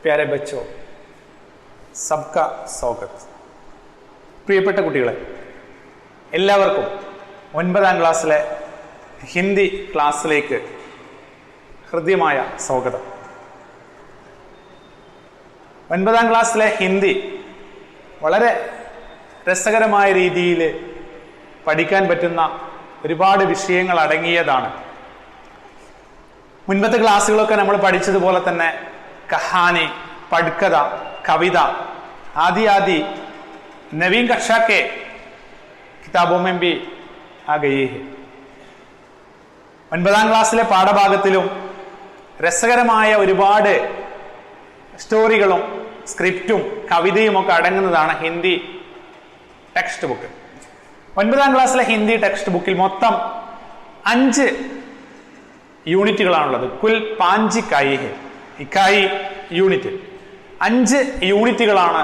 പ്യാരെ ബച്ചോ, സബ്കാ സ്വാഗത്. പ്രിയപ്പെട്ട കുട്ടികളെ, എല്ലാവർക്കും 9ാം ക്ലാസ്സിലെ ഹിന്ദി ക്ലാസ്സിലേക്ക് ഹൃദ്യമായ സ്വാഗതം. 9ാം ക്ലാസ്സിലെ ഹിന്ദി വളരെ രസകരമായ രീതിയിൽ പഠിക്കാൻ പറ്റുന്ന ഒരുപാട് വിഷയങ്ങൾ അടങ്ങിയതാണ്. മുൻപത്തെ ക്ലാസ്സുകളൊക്കെ നമ്മൾ പഠിച്ചതുപോലെ തന്നെ കഹാനി, പഡ്കഥ, കവിത ആദി നവീൻ കക്ഷാ കെ കിതാബോं में भी आ गई है. 9ാം ക്ലാസ്സിലെ പാഠഭാഗത്തിലും രസകരമായ ഒരുപാട് സ്റ്റോറികളും സ്ക്രിപ്റ്റും കവിതയും ഒക്കെ അടങ്ങുന്നതാണ് ഹിന്ദി ടെക്സ്റ്റ് ബുക്ക്. 9ാം ക്ലാസ്സിലെ ഹിന്ദി ടെക്സ്റ്റ് ബുക്കിൽ മൊത്തം 5 യൂണിറ്റുകളാണുള്ളത്. കുൽ 5 ഇക്കായി ഹെ. ഇക്കായി യൂണിറ്റ് 5 യൂണിറ്റുകളാണ്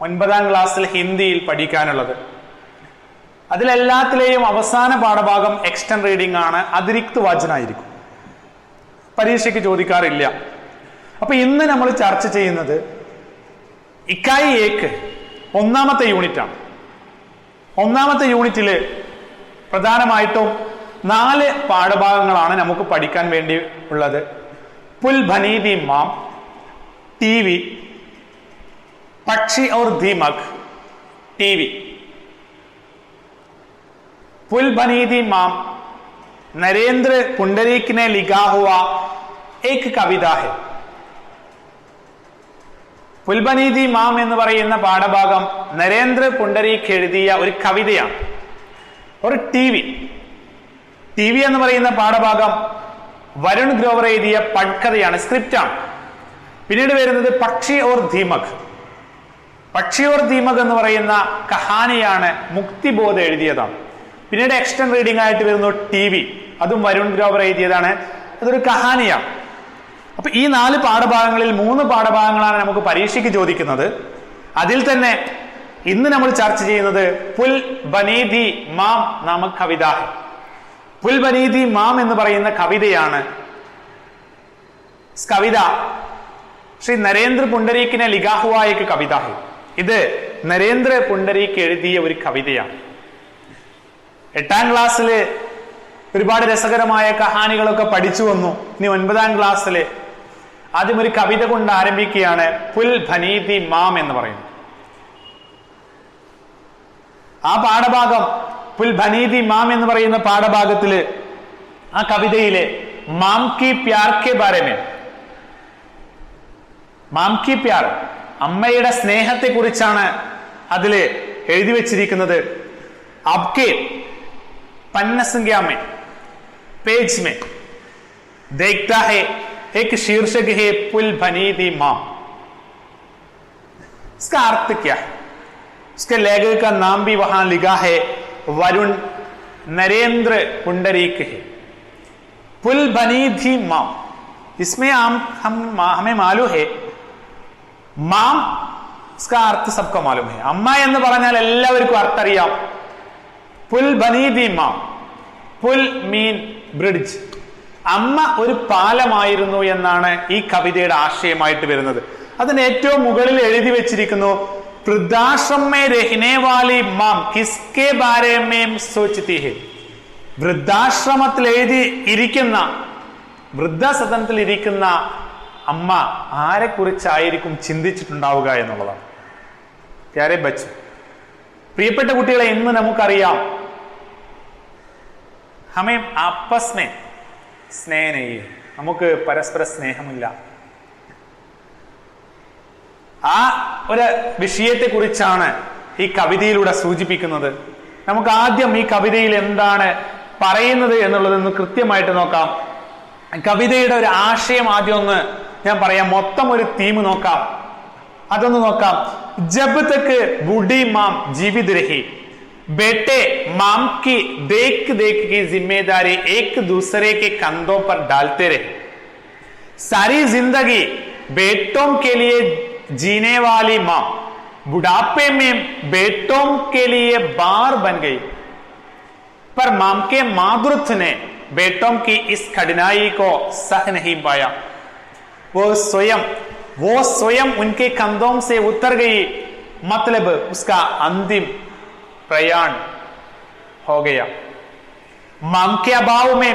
9ാം ക്ലാസ്സിൽ ഹിന്ദിയിൽ പഠിക്കാനുള്ളത്. അതിലെല്ലാത്തിലെയും അവസാന പാഠഭാഗം എക്സ്റ്റൻഡ് റീഡിംഗ് ആണ്, അതിരിക്ത് വാചനായിരിക്കും, പരീക്ഷയ്ക്ക് ചോദിക്കാറില്ല. അപ്പൊ ഇന്ന് നമ്മൾ ചർച്ച ചെയ്യുന്നത് ഇക്കായി ഏക്ക് 1ാമത്തെ യൂണിറ്റാണ്. 1ാമത്തെ യൂണിറ്റില് പ്രധാനമായിട്ടും 4 പാഠഭാഗങ്ങളാണ് നമുക്ക് പഠിക്കാൻ വേണ്ടി ഉള്ളത്. പുൽ ബനീദി മാം, ടി വി, പക്ഷി और दीमक, टीवी. पुल बनीदी माम नरेंद्र पुंडरीक ने लिखा हुआ एक कविता है. പുൽബനീതി മാം എന്ന് പറയുന്ന പാഠഭാഗം നരേന്ദ്ര പുണ്ടരീക് എഴുതിയ ഒരു കവിതയാണ്. ഒരു ടി വി എന്ന് പറയുന്ന പാഠഭാഗം വരുൺ ഗ്രോവർ എഴുതിയ പഡ്കഥയാണ്, സ്ക്രിപ്റ്റാണ്. പിന്നീട് വരുന്നത് പക്ഷി और दीमक. പക്ഷി और दीमक എന്ന് പറയുന്ന കഹാനിയാണ്, മുക്തിബോധ് എഴുതിയതാണ്. പിന്നീട് എക്സ്റ്റൻഡ് റീഡിംഗ് ആയിട്ട് വരുന്നു ടി വി, അതും വരുൺ ഗ്രോവർ എഴുതിയതാണ്, അതൊരു കഹാനിയാണ്. അപ്പൊ ഈ 4 പാഠഭാഗങ്ങളിൽ 3 പാഠഭാഗങ്ങളാണ് നമുക്ക് പരീക്ഷയ്ക്ക് ചോദിക്കുന്നത്. അതിൽ തന്നെ ഇന്ന് നമ്മൾ ചർച്ച ചെയ്യുന്നത് പുൽ ബനീദി മാം നാമക കവിത. പുൽ ബനീദി മാം എന്ന് പറയുന്ന കവിതയാണ്. കവിത ശ്രീ നരേന്ദ്ര പുണ്ടരീക്കിനെ ലിഖാ ഹുവാ ഏക് കവിത ഹെ. ഇത് നരേന്ദ്ര പുണ്ടരീക് എഴുതിയ ഒരു കവിതയാണ്. 8ാം ക്ലാസ്സില് ഒരുപാട് രസകരമായ കഹാനികളൊക്കെ പഠിച്ചു വന്നു. ഇനി 9ാം ക്ലാസ്സില് ആദ്യം ഒരു കവിത കൊണ്ട് ആരംഭിക്കുകയാണ്. പുൽ ബനീദി മാം എന്ന് പറയുന്നത് ആ പാഠഭാഗം. പുൽ ബനീദി മാം എന്ന് പറയുന്ന പാഠഭാഗത്തില് ആ കവിതയിലെ മാം കി പ്യാർ കെ ബാരെ മേ, മാം കി പ്യാർ, അമ്മയുടെ സ്നേഹത്തെ കുറിച്ചാണ് അതില് എഴുതി വെച്ചിരിക്കുന്നത്. ആപ്കെ പന്ന സംഖ്യ മേ പേജ് മേ देखता है एक शीर्षक है पुल बनीदी मां. इसका अर्थ क्या है? उसके लेखक का नाम भी वहां लिखा है, वरुण नरेंद्र पुंडरीक है. पुल बनीदी मां, इसमें हमें मालूम है മാം, इसका अर्थ सबको मालूम है. അമ്മ എന്ന് പറഞ്ഞാൽ എല്ലാവർക്കും അർത്ഥം അറിയാം. പുൽ ബനീദി മാം, പുൽ മീൻ ബ്രിഡ്ജ്, അമ്മ ഒരു പാലമായിരുന്നു എന്നാണ് ഈ കവിതയുടെ ആശയമായിട്ട് വരുന്നത്. അതിന് ഏറ്റവും മുകളിൽ എഴുതി വെച്ചിരിക്കുന്നു, വൃദ്ധാശ്രം മേ രഹ്നെ വാലി മാം കിസ്കെ ബാരെ മേ സോച്തി ഹെ. വൃദ്ധാശ്രമത്തിൽ എഴുതി ഇരിക്കുന്ന, വൃദ്ധസദനത്തിൽ ഇരിക്കുന്ന അമ്മ ആരെ കുറിച്ചായിരിക്കും ചിന്തിച്ചിട്ടുണ്ടാവുക എന്നുള്ളതാണ്. പ്യാരെ ബച്ചു, പ്രിയപ്പെട്ട കുട്ടികളെ, ഇന്ന് നമുക്കറിയാം ഹമേ ആപ്പസ് മേ സ്നേഹ നഹീ, നമുക്ക് പരസ്പര സ്നേഹമില്ല. ആ ഒരു വിഷയത്തെ കുറിച്ചാണ് ഈ കവിതയിലൂടെ സൂചിപ്പിക്കുന്നത്. നമുക്ക് ആദ്യം ഈ കവിതയിൽ എന്താണ് പറയുന്നത് എന്നുള്ളതൊന്ന് കൃത്യമായിട്ട് നോക്കാം. കവിതയുടെ ഒരു ആശയം ആദ്യം ഒന്ന് ഞാൻ പറയാം. മൊത്തം ഒരു തീം നോക്കാം, അതൊന്ന് നോക്കാം. ജബ് തക് ബൂഢി മാം ജീവിത് രഹി, बेटे माम की देख देख की जिम्मेदारी एक दूसरे के कंधों पर डालते रहे. सारी जिंदगी बेटों के लिए जीने वाली मां बुढ़ापे में बेटों के लिए बार बन गई. पर माम के मातृत्व ने बेटों की इस कठिनाई को सह नहीं पाया. वो स्वयं उनके कंधों से उतर गई, मतलब उसका अंतिम प्रयाण हो गया। मां के अभाव में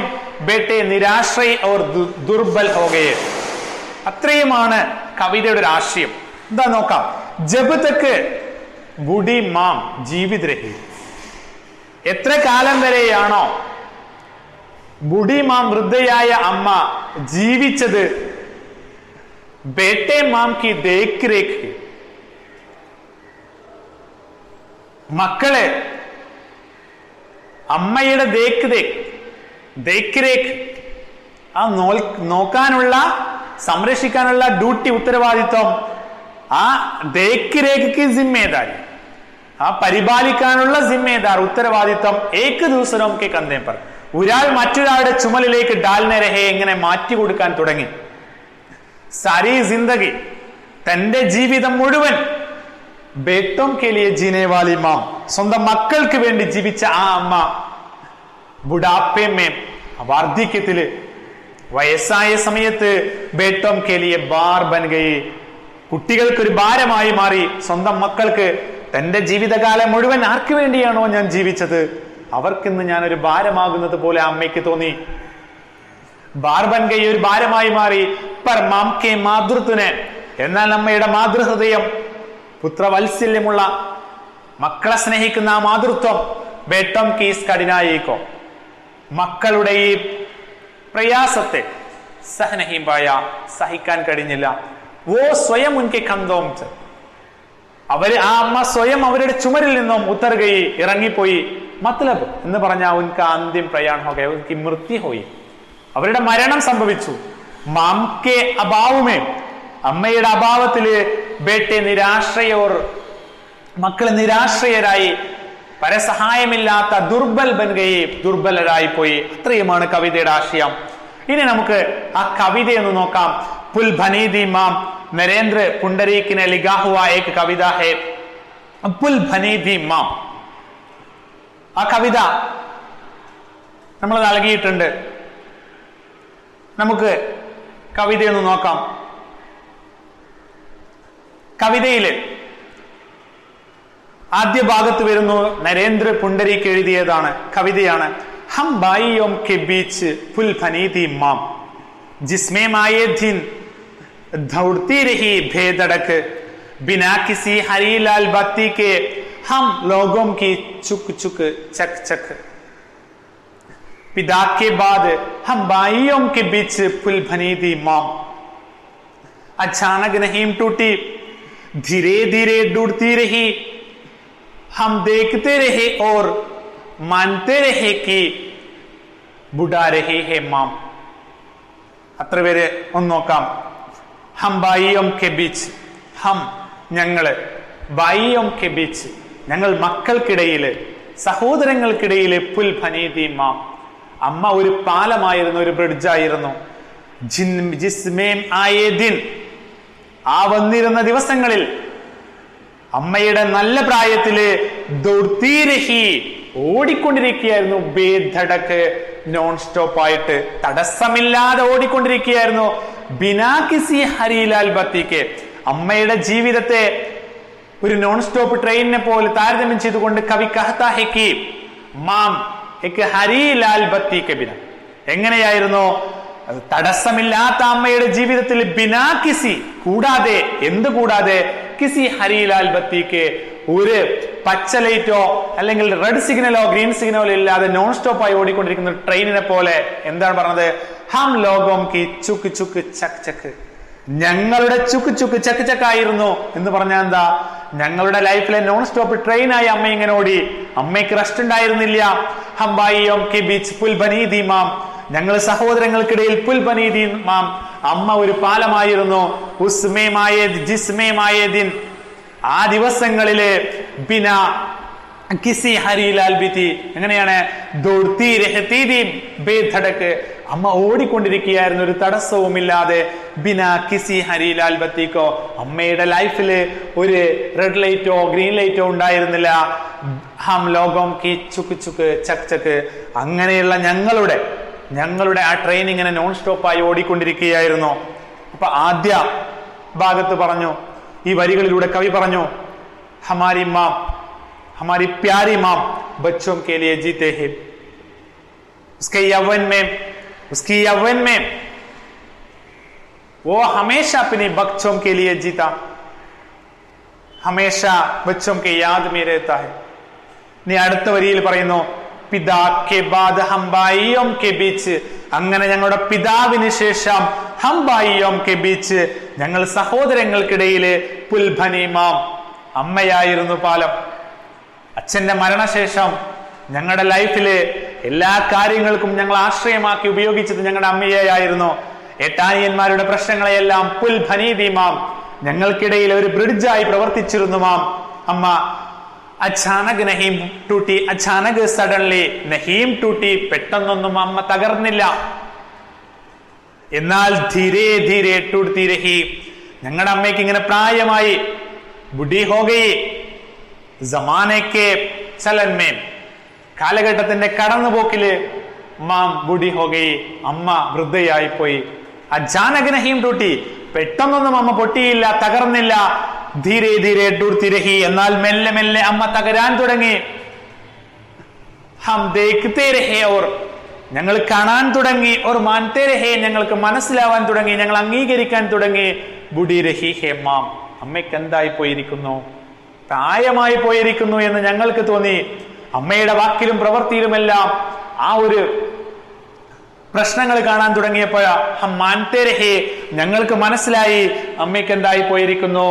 बेटे निराശ്रय और दुर्बल हो गए. അത്രയുമാണ് കവിതയുടെ ഒരു ആശയം. എന്താ നോക്കാം. ജബ് തക്ക് ബുഡി മാം ജീവിത് രഹി, എത്ര കാലം വരെയാണോ ബുഡി മാം വൃദ്ധയായ അമ്മ ജീവിച്ചത്, ബേട്ടെ മാം കി ദേഖ് രേഖ്, മക്കളെ അമ്മയുടെ ദേഖ് രേഖ് ആ നോക്കാനുള്ള സംരക്ഷിക്കാനുള്ള ഡ്യൂട്ടി ഉത്തരവാദിത്വം, ആ ദേഖ് രേഖ് ജിമ്മേദാരി, ആ പരിപാലിക്കാനുള്ള ജിമ്മേദാർ ഉത്തരവാദിത്വം ഏക് ദൂസരോം കെ കന്ധേ പർ, ഒരാൾ മറ്റൊരാളുടെ ചുമലിലേക്ക് ഡാൽനെ രഹേ എങ്ങനെ മാറ്റി കൊടുക്കാൻ തുടങ്ങി. സാരി ജിന്ദഗി, തന്റെ ജീവിതം മുഴുവൻ ബേട്ടോം കെ ലിയെ ജീനെ വാലി മാം, സ്വന്തം മക്കൾക്ക് വേണ്ടി ജീവിച്ച ആ അമ്മ ബുഡാപ്പേ മേം, വാർദ്ധക്യത്തില് വയസ്സായ സമയത്ത് ബേട്ടോം കെ ലിയെ ബാർ ബൻ ഗയി, കുട്ടികൾക്ക് ഒരു ഭാരമായി മാറി. സ്വന്തം മക്കൾക്ക് തന്റെ ജീവിതകാലം മുഴുവൻ ആർക്ക് വേണ്ടിയാണോ ഞാൻ ജീവിച്ചത്, അവർക്കിന്ന് ഞാൻ ഒരു ഭാരമാകുന്നത് പോലെ അമ്മയ്ക്ക് തോന്നി. ബാർ ബൻ ഗയി, ഒരു ഭാരമായി മാറി. പർ മാം കെ മാതൃത്വന്, എന്നാൽ അമ്മയുടെ മാതൃഹൃദയം, പുത്രവത്സല്യമുള്ള മക്കളെ സ്നേഹിക്കുന്ന ആ മാതൃത്വം ബേട്ടോം കീസ് കഠിനായിക്കോ, മക്കളുടെ ഈ പ്രയാസത്തെ സഹനഹിംബായ സഹിക്കാൻ കഴിഞ്ഞില്ല. ഓ സ്വയം ഉൻകെ കന്തോം, അവര് ആ അമ്മ സ്വയം അവരുടെ ചുമരിൽ നിന്നും ഉത്തർഗയി, ഇറങ്ങിപ്പോയി. മത്ലബ് എന്ന് പറഞ്ഞാൽ ഉൻക അന്തിം പ്രയാൺ ഹോ ഗയ, ഉൻകി മൃത്യു ഹോയി, അവരുടെ മരണം സംഭവിച്ചു. മാം കെ അഭാവമേ, അമ്മയുടെ അഭാവത്തില് ബേട്ടെ നിരാശ്രയോർ, മക്കള് നിരാശ്രയരായി, പരസഹായമില്ലാത്ത ദുർബൽ ബൻഗയി, ദുർബലരായി പോയി. അത്രയുമാണ് കവിതയുടെ ആശയം. ഇനി നമുക്ക് ആ കവിതയൊന്ന് നോക്കാം. പുൽ ഭനീതി മാം, നരേന്ദ്ര പുണ്ടരീക് ने लिखा हुआ एक कविता है പുൽ ഭനീതി മാം. ആ കവിത നമ്മൾ നൽകിയിട്ടുണ്ട്. നമുക്ക് കവിതയൊന്ന് നോക്കാം. കവിതയില് ആദ്യ ഭാഗത്ത് വരുന്നു, നരേന്ദ്ര പുണ്ടരീക് എഴുതിയതാണ്, കവിതയാണ്. ഹം ഭായിയോം കെ ബീച്ച് പുൽ ഭനീതി മാം, ജിസ്മേ മായേ ദിൻ दौड़ती रही बेधड़क, बिना किसी हरीलाल बत्ती के हम लोगों की चुक चुक चक चक. पिता के बाद हम भाइयों के बीच पुल बनी थी माम, अचानक नहीं टूटी, धीरे धीरे डूबती रही. हम देखते रहे और मानते रहे कि बुढ़ा रही है माम. അത്ര പേര് ഒന്ന് നോക്കാം. ഹം ബായിയോം കെ ബീച്ച്, ഹം ഞങ്ങള്, ബായിയോം കെ ബീച്ച് ഞങ്ങൾ, മക്കൾക്കിടയില് സഹോദരങ്ങൾക്കിടയില്, പുൽ ഭനീതി മാം അമ്മ ഒരു പാലമായിരുന്നു, ഒരു ബ്രിഡ്ജായിരുന്നു. ജിസ്മേം ആയേ ദിൻ, ആ വന്നിരുന്ന ദിവസങ്ങളിൽ അമ്മയുടെ നല്ല പ്രായത്തില് ദൗർത്തി രഹി, ഓടിക്കൊണ്ടിരിക്കുകയായിരുന്നു. ബേധടക്ക്, നോൺ സ്റ്റോപ്പ് ആയിട്ട്, തടസ്സമില്ലാതെ ഓടിക്കൊണ്ടിരിക്കുകയായിരുന്നു. ബിനാ കിസി ഹരിലാൽ ബത്തിക്ക്, അമ്മയുടെ ജീവിതത്തെ ഒരു നോൺ സ്റ്റോപ്പ് ട്രെയിനിനെ പോലെ താരതമ്യം ചെയ്തുകൊണ്ട് കവി കഹത്താ ഹെ കി മാം എക് ഹരിലാൽ ബത്തിക്ക് ബിന, എങ്ങനെയായിരുന്നു തടസ്സമില്ലാത്ത അമ്മയുടെ ജീവിതത്തിൽ ബിനാ കിസി, കൂടാതെ, എന്ത് കൂടാതെ, കിസി ഹരിലാൽ ബത്തിക്ക്, ഒരു പച്ച ലൈറ്റോ അല്ലെങ്കിൽ റെഡ് സിഗ്നലോ ഗ്രീൻ സിഗ്നലോ ഇല്ലാതെ നോൺ സ്റ്റോപ്പ് ആയി ഓടിക്കൊണ്ടിരിക്കുന്ന ട്രെയിനിനെ പോലെ. എന്താണ് പറഞ്ഞത്? ഹം ലോകോം കി ചുക്ക് ചുക്ക് ചക് ചക്ക്, ഞങ്ങളുടെ ചുക്ക് ചുക്ക് ചക്ക് ചക്കായിരുന്നു എന്ന് പറഞ്ഞാൽ എന്താ? ഞങ്ങളുടെ ലൈഫിലെ നോൺ സ്റ്റോപ്പ് ട്രെയിനായി അമ്മ ഇങ്ങനെ ഓടി, അമ്മയ്ക്ക് റെസ്റ്റ് ഉണ്ടായിരുന്നില്ല. ഹം ബായിയോം കി ബീച്ച് പുൽ ബനീതി മാം, ഞങ്ങൾ സഹോദരങ്ങൾക്കിടയിൽ പുൽ ബനീതി മാം, അമ്മ ഒരു പാലമായിരുന്നു. ഉസ്മേ മായേ ജിസ്മേ മായേ ദിൻ, ആ ദിവസങ്ങളില് ബിന കിസി ഹരിലാൽ ബിതി, എങ്ങനെയാണ്? ദൗർത്തി രഹതി ദി ബേധടക്ക്, അമ്മ ഓടിക്കൊണ്ടിരിക്കുകയായിരുന്നു, ഒരു തടസ്സവുമില്ലാതെ. ബിന കിസി ഹരിലാൽ ബത്തിക്കോ, അമ്മയുടെ ലൈഫില് ഒരു റെഡ് ലൈറ്റോ ഗ്രീൻ ലൈറ്റോ ഉണ്ടായിരുന്നില്ല. ഹം ലോകം കി ചുക്ക് ചുക്ക് ചക് ചക്ക്, അങ്ങനെയുള്ള ഞങ്ങളുടെ ആ ട്രെയിൻ ഇങ്ങനെ നോൺ സ്റ്റോപ്പായി ഓടിക്കൊണ്ടിരിക്കുകയായിരുന്നു. അപ്പൊ ആദ്യ ഭാഗത്ത് പറഞ്ഞു, ഈ വരികളിലൂടെ കവി പറഞ്ഞു, ഹമാരി മാം हमारी प्यारी मां बच्चों के लिए जीते हैं, उसके यौवन में वो हमेशा अपने बच्चों के लिए जीता, हमेशा बच्चों के याद में रहता है. നീ അടുത്ത വരിയിൽ പറയുന്നു, പിതാ കെ ബാദ് ഹം ഭായിയോം കെ ബീച്ച്, അങ്ങനെ ഞങ്ങളുടെ പിതാവിന് ശേഷം ഹം ഭായിയോം കെ ബീച്ച്, ഞങ്ങൾ സഹോദരങ്ങൾക്കിടയില് പുൽഭനി മാം, അമ്മയായിരുന്നു പാലം. അച്ഛന്റെ മരണശേഷം ഞങ്ങളുടെ ലൈഫില് എല്ലാ കാര്യങ്ങൾക്കും ഞങ്ങൾ ആശ്രയമാക്കി ഉപയോഗിച്ചത് ഞങ്ങളുടെ അമ്മയായിരുന്നു. ഏട്ടാനിയന്മാരുടെ പ്രശ്നങ്ങളെയെല്ലാം പുൽഭനീതി മാം, ഞങ്ങൾക്കിടയിൽ ഒരു ബ്രിഡ്ജായി പ്രവർത്തിച്ചിരുന്നു മാം അമ്മ. അച്ചാനക് നഹീം ടൂട്ടി, അച്ചാനക് സഡൻലി നഹീം ടൂട്ടി, പെട്ടെന്നൊന്നും അമ്മ തകർന്നില്ല. എന്നാൽ ധീരെ ധീരെ ടൂട്ടി രഹി, ഞങ്ങളുടെ അമ്മയ്ക്ക് ഇങ്ങനെ പ്രായമായി, ബുഡി ഹോ ഗയി ജമാനയ്ക്ക് ചലന്മേൻ, കാലഘട്ടത്തിന്റെ കടന്നുപോക്കില് മാം ബുഡി ഹോ ഗയി, അമ്മ വൃദ്ധയായി പോയി. അച്ചാനക് നഹീം ടൂട്ടി, പെട്ടെന്നൊന്നും അമ്മ പൊട്ടിയില്ല, തകർന്നില്ല. ധീരെ ധീരെ ടൂട്ടി രഹി, എന്നാൽ മെല്ലെ മെല്ലെ അമ്മ തകരാൻ തുടങ്ങി. ഹം ദേഖ്തേ രഹേ, ഓർ ഞങ്ങൾ കാണാൻ തുടങ്ങി, ഓർ മാൻതേ രഹേ, ഞങ്ങൾക്ക് മനസ്സിലാവാൻ തുടങ്ങി, ഞങ്ങൾ അംഗീകരിക്കാൻ തുടങ്ങി. ബുഡി രഹി ഹേ മാം, അമ്മയ്ക്ക് എന്തായി പോയിരിക്കുന്നു, പ്രായമായി പോയിരിക്കുന്നു എന്ന് ഞങ്ങൾക്ക് തോന്നി. അമ്മയുടെ വാക്കിലും പ്രവൃത്തിയിലുമെല്ലാം ആ ഒരു പ്രശ്നങ്ങൾ കാണാൻ തുടങ്ങിയപ്പോഴാ ഹം മാൻതേ രഹേ, ഞങ്ങൾക്ക് മനസ്സിലായി അമ്മയ്ക്ക് എന്തായി പോയിരിക്കുന്നു,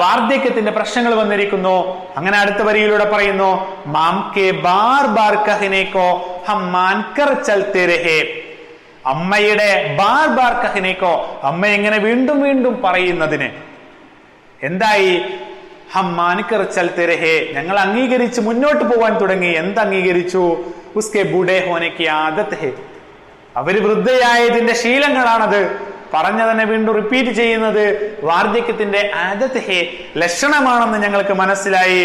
വാർദ്ധക്യത്തിന്റെ പ്രശ്നങ്ങൾ വന്നിരിക്കുന്നു. അങ്ങനെ അടുത്ത വരിയിലൂടെ പറയുന്നു, മാം കെ ബാർ ബാർ കഹനേക്കോ ഹം മാൻകർ ചൽത്തേ രഹേ, അമ്മയുടെ ബാർ ബാർ കഹനേക്കോ, അമ്മ എങ്ങനെ വീണ്ടും വീണ്ടും പറയുന്നതിന് എന്തായി, ഹം മാൻകർ ചൽത്തേ രഹേ, ഞങ്ങൾ അംഗീകരിച്ച് മുന്നോട്ട് പോകാൻ തുടങ്ങി. എന്തംഗീകരിച്ചു? ഉസ്കെ ബൂഡേ ഹോനേക്ക് ആദത്ത് ഹേ, അവര് വൃദ്ധയായതിന്റെ ശീലങ്ങളാണത്. പറഞ്ഞ തന്നെ വീണ്ടും റിപ്പീറ്റ് ചെയ്യുന്നത് വാർദ്ധക്യത്തിന്റെ ആദത്ത് ഹേ, ലക്ഷണമാണെന്ന് ഞങ്ങൾക്ക് മനസ്സിലായി.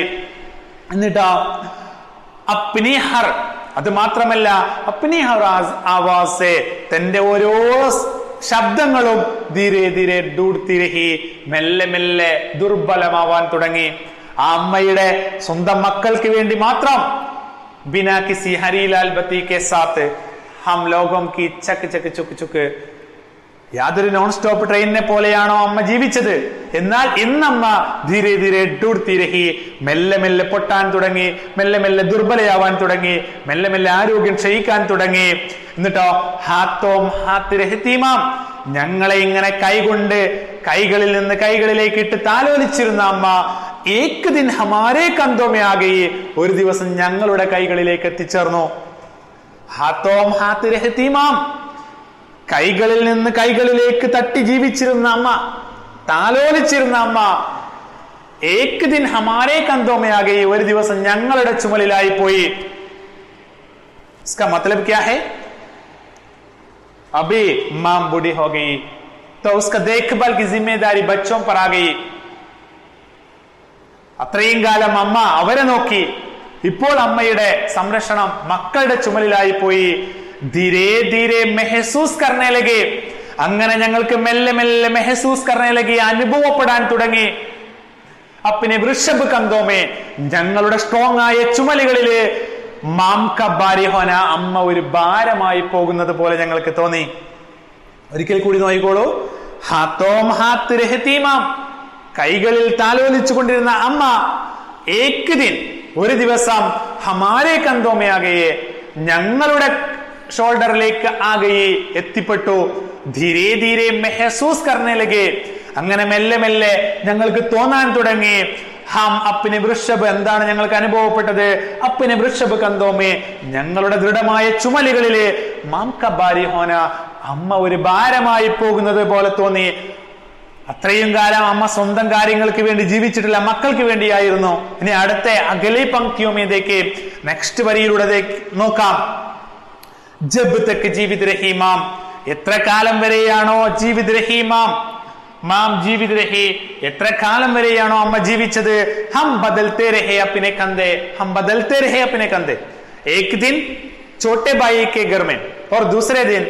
എന്നിട്ടോ അപ്നി ഹർ, അത് മാത്രമല്ല അപ്നി ഹർ ആവാസേ, തന്റെ ഓരോ ശബ്ദങ്ങളും ധീരെ ധീരെ ഡൂർത്തി രഹി, മെല്ലെ മെല്ലെ ദുർബലമാവാൻ തുടങ്ങി. ആ അമ്മയുടെ സ്വന്തം മക്കൾക്ക് വേണ്ടി മാത്രം ബിനാ കിസി ഹരിലാൽ ബത്തി കെ സാത്ത് ഹം ലോകം കി ചക്ക് ചക്ക് ചുക്ക് ചുക്ക്, യാതൊരു നോൺ സ്റ്റോപ്പ് ട്രെയിനിനെ പോലെയാണോ അമ്മ ജീവിച്ചത്? എന്നാൽ ഇന്നമ്മ ധീരെ ധീരെ ഡൂർത്തി രഹി, മെല്ലെ മെല്ലെ പൊട്ടാൻ തുടങ്ങി, മെല്ലെ മെല്ലെ ദുർബലയാവാൻ തുടങ്ങി, മെല്ലെ മെല്ലെ ആരോഗ്യം ക്ഷയിക്കാൻ തുടങ്ങി. എന്നിട്ടോ ഹാത്തോം ഹാത്ത് രഹത്തീമാം, ഞങ്ങളെ ഇങ്ങനെ കൈകൊണ്ട് കൈകളിൽ നിന്ന് കൈകളിലേക്ക് ഇട്ട് താലോലിച്ചിരുന്ന അമ്മ ഏക് ദിൻ ഹമാരേ കന്തോമേ ആകെ, ഒരു ദിവസം ഞങ്ങളുടെ കൈകളിലേക്ക് എത്തിച്ചേർന്നു. ഹാത്തോം ഹാത്ത് രഹത്തീമാം, കൈകളിൽ നിന്ന് കൈകളിലേക്ക് തട്ടി ജീവിച്ചിരുന്ന അമ്മ, താലോലിച്ചിരുന്ന അമ്മ ഏക് ദിൻ ഹമാരേ കന്തോമേ ആകെ, ഒരു ദിവസം ഞങ്ങളുടെ ചുമലിലായി പോയി. इसका मतलब क्या है? अभी मां बूढ़ी हो गई तो उसका देखभाल की जिम्मेदारी बच्चों पर आ गई. അത്രയും കാലം അമ്മ അവരെ നോക്കി, ഇപ്പോൾ അമ്മയുടെ സംരക്ഷണം മക്കളുടെ ചുമലിലായി പോയി. ധീരെ ധീരെ മെഹസൂസ് കർണേ ലഗേ, അങ്ങനെ ഞങ്ങൾക്ക് മെല്ലെ മെല്ലെ മെഹസൂസ് കർണേ ലഗേ, അനുഭവപ്പെടാൻ തുടങ്ങി. അപ്പിനെ വൃഷഭ് കന്തോമേ, ഞങ്ങളുടെ സ്ട്രോങ് ആയ ചുമലുകളില് മാം കബാരി ഹോന, അമ്മ ഒരു ഭാരമായി പോകുന്നത് പോലെ ഞങ്ങൾക്ക് തോന്നി. ഒരിക്കൽ കൂടി നോക്കിക്കോളൂ. ഹാത്തോം ഹാത്ത് രഹത്തീമാം, കൈകളിൽ താലോലിച്ചു കൊണ്ടിരുന്ന അമ്മ ഏക് ദിൻ, ഒരു ദിവസം ഹമാരേ കന്തോമേ ആകയെ, ഞങ്ങളുടെ ഷോൾഡറിലേക്ക് ആകയെ എത്തിപ്പെട്ടു. ധീരെ ധീരെ മെഹസൂസ് കർണേ ലഗേ, അങ്ങനെ മെല്ലെ മെല്ലെ ഞങ്ങൾക്ക് തോന്നാൻ തുടങ്ങി. ഹം അപ്പിനെ വൃഷഭ്, എന്താണ് ഞങ്ങൾക്ക് അനുഭവപ്പെട്ടത്? അപ്പിനെ വൃഷഭ് കന്തോമേ, ഞങ്ങളുടെ ദൃഢമായ ചുമലുകളില് മാം കബാരി ഹോന, അമ്മ ഒരു ഭാരമായി പോകുന്നത് പോലെ തോന്നി. അത്രയും കാലം അമ്മ സ്വന്തം കാര്യങ്ങൾക്ക് വേണ്ടി ജീവിച്ചിട്ടില്ല, മക്കൾക്ക് വേണ്ടിയായിരുന്നു. ഇനി അടുത്ത അഗലി പങ്ക്തിയോമേതേക്ക് നെക്സ്റ്റ് വരിയിലൂടെ നോക്കാം. ജബ് തക്ക് ജീവിത് രഹി മാം, എത്ര കാലം വരെയാണോ ജീവിത് രഹി മാം, മാം ജീവിത് രഹി, എത്ര കാലം വരെയാണോ അമ്മ ജീവിച്ചത്? ഹം ബദൽത്തെ രഹേ അപ്പിനെ കന്തേ, ഹം ബദൽത്തെ രഹേ അപ്പിനെ കന്തേ. एक दिन छोटे भाई के घर में और दूसरे दिन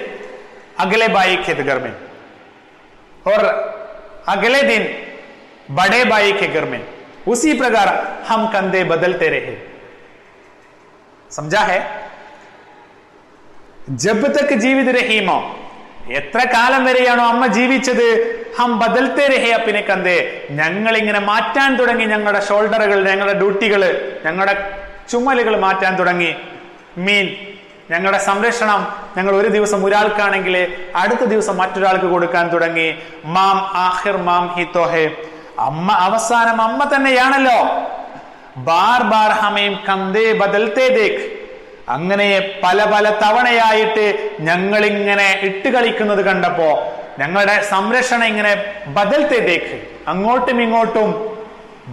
अगले भाई के घर में. और अगले दिन बड़े भाई के घर में उसी प्रकार हम कंधे बदलते रहे. समझा है? जब तक जीवित रही मां, എത്ര കാലം വരെയാണോ അമ്മ ജീവിച്ചത്, ഹം ബദൽത്തെ രഹേ അപ്പിനെ കന്തേ, ഞങ്ങൾ ഇങ്ങനെ മാറ്റാൻ തുടങ്ങി. ഞങ്ങളുടെ ഷോൾഡറുകൾ, ഞങ്ങളുടെ ഡ്യൂട്ടികൾ, ഞങ്ങളുടെ ചുമലുകൾ മാറ്റാൻ തുടങ്ങി. മീൻ ഞങ്ങളുടെ സംരക്ഷണം ഞങ്ങൾ ഒരു ദിവസം ഒരാൾക്കാണെങ്കിൽ അടുത്ത ദിവസം മറ്റൊരാൾക്ക് കൊടുക്കാൻ തുടങ്ങി. മാം ആഖിർ മാം ഹി തോ ഹേ, അമ്മ അവസാനം അമ്മ തന്നെയാണല്ലോ. ബാർ ബാർ ഹമേം കന്തേ ബദൽത്തെ ദേഖ്, അങ്ങനെ പല പല തവണയായിട്ട് ഞങ്ങൾ ഇങ്ങനെ ഇട്ട് കളിക്കുന്നത് കണ്ടപ്പോ, ഞങ്ങളുടെ സംരക്ഷണം ഇങ്ങനെ ബദൽത്തെ ദേഖ്, അങ്ങോട്ടും ഇങ്ങോട്ടും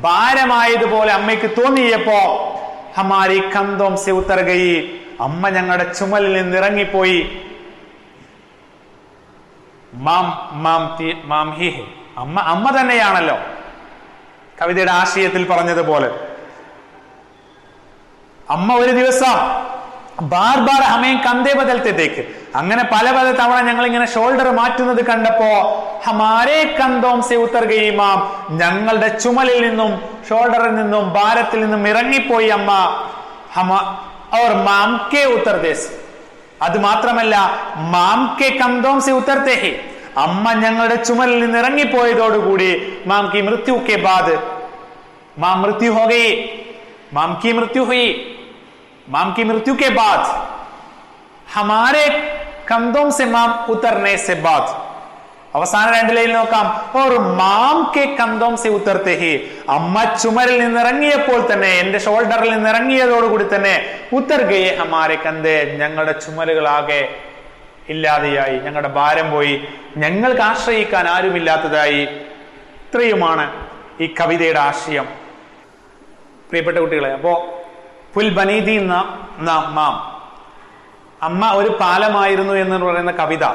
ഭാരമായതുപോലെ അമ്മയ്ക്ക് തോന്നിയപ്പോ, ഹമാരി കന്തോം സെ ഉത്തർ ഗയി, അമ്മ ഞങ്ങളുടെ ചുമലിൽ നിന്ന് ഇറങ്ങിപ്പോയി. മാം മാം മാം ഹി ഹെ, അമ്മ അമ്മ തന്നെയാണല്ലോ. കവിതയുടെ ആശയത്തിൽ പറഞ്ഞതുപോലെ അമ്മ ഒരു ദിവസം ബാർ ബാർ ഹമേം കന്തേ ബദൽത്തെ ദേഖ്, അങ്ങനെ പല പല തവണ ഞങ്ങൾ ഇങ്ങനെ ഷോൾഡർ മാറ്റുന്നത് കണ്ടപ്പോ, ഹമാരേ കന്തോം സെ ഉത്തർ ഗയി മാം, ഞങ്ങളുടെ ചുമലിൽ നിന്നും ഷോൾഡറിൽ നിന്നും ഭാരത്തിൽ നിന്നും ഇറങ്ങിപ്പോയി അമ്മ. और माम के उतरदेस, അത് മാത്രമല്ല മാം കെ കന്തോം സെ ഉത്തർത്തെ ഹി, അമ്മ ഞങ്ങളുടെ ചുമലിൽ നിന്ന് ഇറങ്ങിപ്പോയതോടുകൂടി മാം കി മൃത്യു കെ ബാദ്, മാം മൃത്യു ഹോ ഗയി, മാം കി മൃത്യു ഹുയി, മാം കി മൃത്യു കെ ബാദ് ഹമാരെ കന്തോം സെ മാം ഉത്തർനെ സെ ബാദ്. അവസാന രണ്ട് ലൈനിൽ നോക്കാം. ഓർ മാം കെ കന്തോം സെ ഉത്തർത്തെ ഹി, അമ്മ ചുമരിൽ നിന്ന് ഇറങ്ങിയപ്പോൾ തന്നെ, എന്റെ ഷോൾഡറിൽ നിന്ന് ഇറങ്ങിയതോടുകൂടി തന്നെ, ഉത്തർ ഗയെ ഹമാരെ കന്തേ, ഞങ്ങളുടെ ചുമലുകളാകെ ഇല്ലാതെയായി, ഞങ്ങളുടെ ഭാരം പോയി, ഞങ്ങൾക്ക് ആശ്രയിക്കാൻ ആരുമില്ലാത്തതായി. ഇത്രയുമാണ് ഈ കവിതയുടെ ആശയം. പ്രിയപ്പെട്ട കുട്ടികളെ, അപ്പോ പുൽ ബനീതി മാം, അമ്മ ഒരു പാലമായിരുന്നു എന്ന് പറയുന്ന കവിത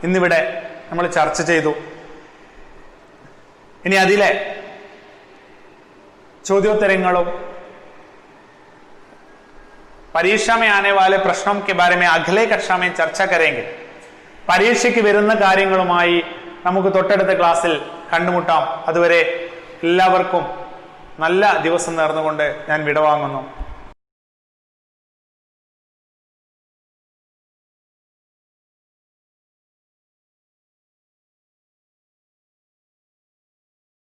ഇന്നിവിടെ നമ്മൾ ചർച്ച ചെയ്തു. ഇനി അതിലെ ചോദ്യോത്തരങ്ങളും परीक्षा में आने वाले प्रश्नों के बारे में अगले कक्षा में चर्चा करेंगे. പരീക്ഷയ്ക്ക് വരുന്ന കാര്യങ്ങളുമായി നമുക്ക് തൊട്ടടുത്ത ക്ലാസ്സിൽ കണ്ടുമുട്ടാം. അതുവരെ എല്ലാവർക്കും നല്ല ദിവസം നേർന്നുകൊണ്ട് ഞാൻ വിടവാങ്ങുന്നു.